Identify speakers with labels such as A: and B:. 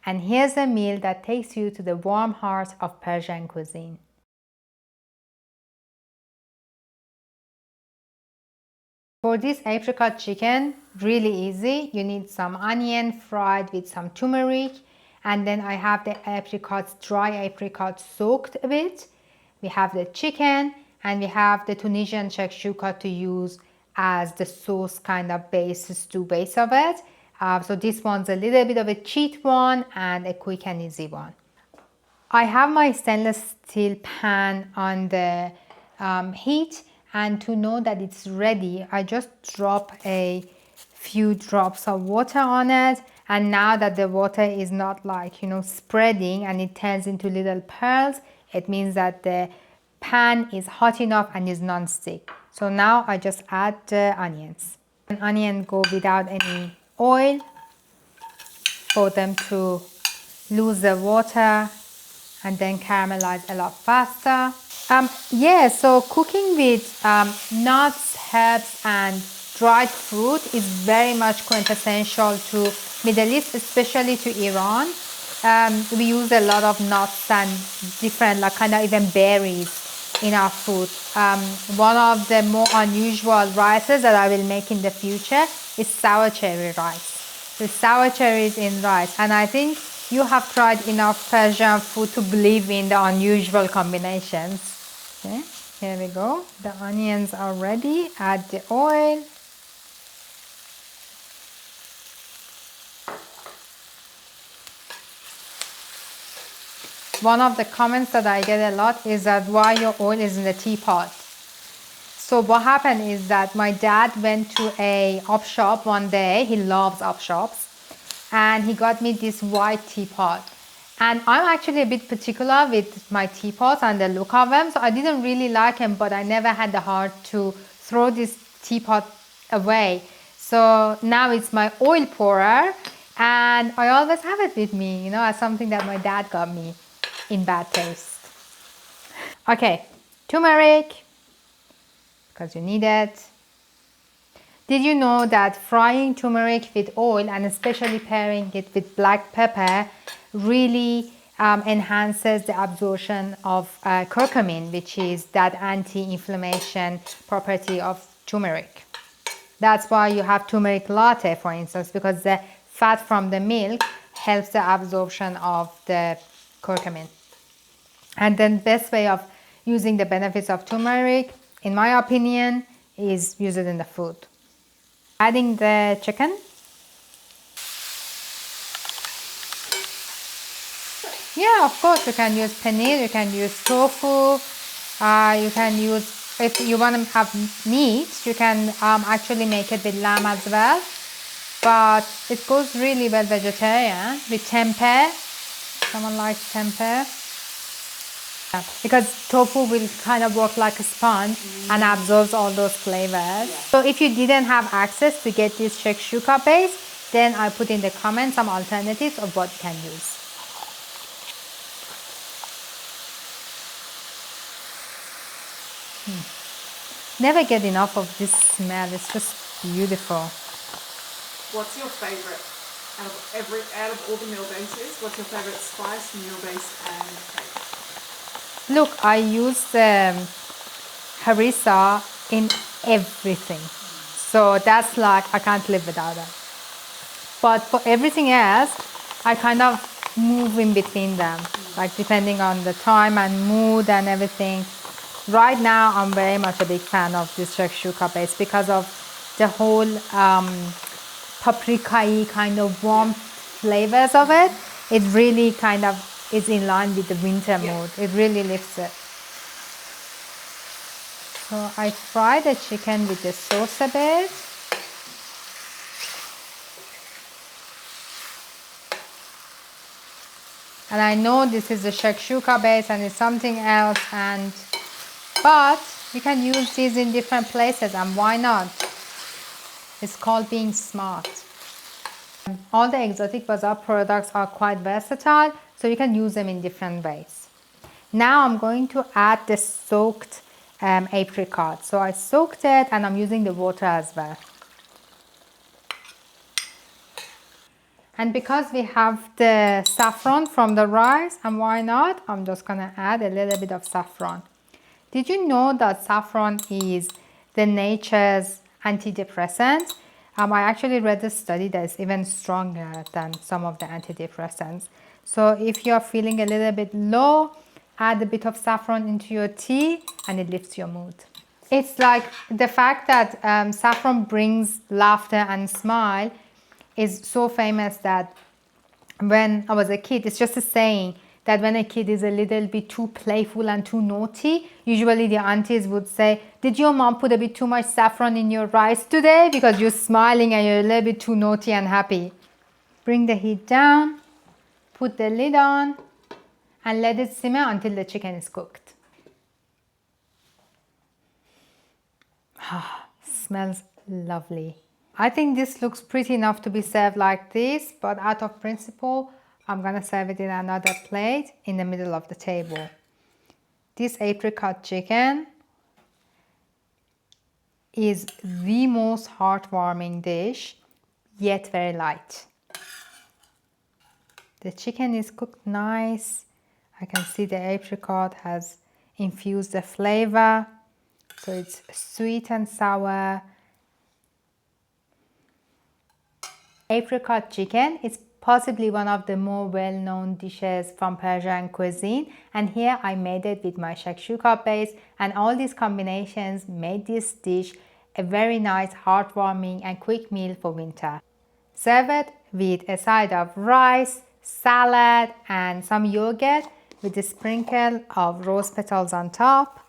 A: And here's a meal that takes you to the warm heart of Persian cuisine. For this apricot chicken, really easy. You need some onion fried with some turmeric, and then I have the apricots, dry apricots soaked a bit. We have the chicken, and we have the Tunisian shakshuka to use as the sauce kind of base, stew base of it. So this one's a little bit of a cheat one and a quick and easy one. I have my stainless steel pan on the heat, and to know that it's ready, I just drop a few drops of water on it. And now that the water is not like, spreading and it turns into little pearls, it means that the pan is hot enough and is non-stick. So now I just add the onions. An onion go without any oil for them to lose the water and then caramelize a lot faster. So cooking with nuts, herbs and dried fruit is very much quintessential to Middle East, especially to Iran. We use a lot of nuts and different even berries in our food. One of the more unusual rices that I will make in the future is sour cherry rice. The sour cherries in rice, and I think you have tried enough Persian food to believe in the unusual combinations. Okay, here we go. The onions are ready. Add the oil. One of the comments that I get a lot is that why your oil is in the teapot. So what happened is that my dad went to a op shop one day. He loves op shops. And he got me this white teapot. And I'm actually a bit particular with my teapots and the look of them. So I didn't really like them, but I never had the heart to throw this teapot away. So now it's my oil pourer. And I always have it with me, as something that my dad got me in bad taste. Okay, turmeric, because you need it. Did you know that frying turmeric with oil and especially pairing it with black pepper really enhances the absorption of curcumin, which is that anti-inflammation property of turmeric. That's why you have turmeric latte, for instance, because the fat from the milk helps the absorption of the curcumin. And then the best way of using the benefits of turmeric, in my opinion, is use it in the food. Adding the chicken. Yeah, of course, you can use paneer, you can use tofu, you can use, if you want to have meat, you can actually make it with lamb as well. But it goes really well vegetarian with tempeh. Someone likes tempeh. Yeah, because tofu will kind of work like a sponge and absorbs all those flavors. Yeah. So if you didn't have access to get this shakshuka base, then I put in the comments some alternatives of what you can use. Never get enough of this smell. It's just beautiful.
B: What's your favorite out of all the meal bases? What's your favorite spice, meal base, and cake?
A: Look, I use harissa in everything. So that's like, I can't live without it. But for everything else, I kind of move in between them, like depending on the time and mood and everything. Right now, I'm very much a big fan of this shakshuka base because of the whole paprika-y kind of warm flavors of it. It really kind of is in line with the winter mood. It really lifts it. So I fry the chicken with the sauce a bit. And I know this is a shakshuka base and it's something else, but you can use these in different places, and why not? It's called being smart. All the exotic bazaar products are quite versatile, so you can use them in different ways. Now I'm going to add the soaked apricot. So I soaked it and I'm using the water as well. And because we have the saffron from the rice, and why not, I'm just gonna add a little bit of saffron. Did you know that saffron is the nature's antidepressant? I actually read a study that is even stronger than some of the antidepressants. So if you're feeling a little bit low, add a bit of saffron into your tea and it lifts your mood. It's like the fact that saffron brings laughter and smile is so famous that when I was a kid, it's just a saying that when a kid is a little bit too playful and too naughty, usually the aunties would say, did your mom put a bit too much saffron in your rice today? Because you're smiling and you're a little bit too naughty and happy. Bring the heat down, put the lid on, and let it simmer until the chicken is cooked. Smells lovely. I think this looks pretty enough to be served like this, but out of principle, I'm gonna serve it in another plate in the middle of the table. This apricot chicken is the most heartwarming dish, yet very light. The chicken is cooked nice. I can see the apricot has infused the flavor, so it's sweet and sour. Apricot chicken is possibly one of the more well-known dishes from Persian cuisine, and here I made it with my shakshuka base, and all these combinations made this dish a very nice, heartwarming and quick meal for winter. Serve it with a side of rice, salad and some yogurt with a sprinkle of rose petals on top.